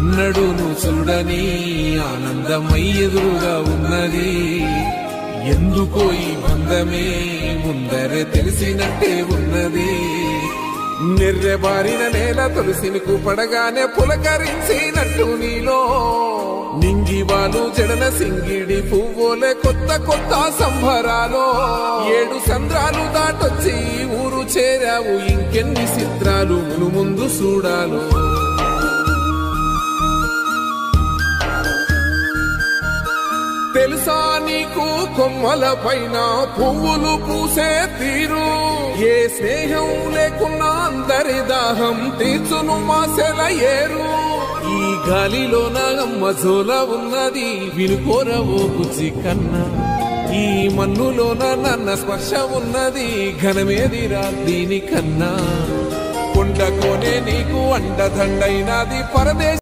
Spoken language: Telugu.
ఎన్నడూ నువ్వు చూడని ఆనందమై ఎదురుగా ఉన్నది. ఎందుకో ఈ బంధమే ముందరే తెలిసినట్టే ఉన్నది. నిర్రెబారిన నేల తులసిని కూపడగానే పులకరించినట్టు నీలో నింగివాలు జడన సింగిడి పువ్వులే కొత్త కొత్త సంభరాలో. 7 సంద్రాలు దాటొచ్చి ఊరు చేరావు, ఇంకెన్ని చిత్రాలు మును ముందు చూడాలో. తెలుసా నీకు కొమ్మల పైన పువ్వులు పూసే తీరు, ఏ స్నేహం లేకున్నా అందరి దాహం తీర్చును మాసెల ఏరు. ఈ గాలిలో నా అమ్మ జోల ఉన్నది, వినుకోరవో బుజ్జి కన్నా. ఈ మన్నులోన నన్న స్పర్శ ఉన్నది, ఘనమేదిరా దీనికన్నా. కొండకోనే నీకు అండదండైనది పరదేశ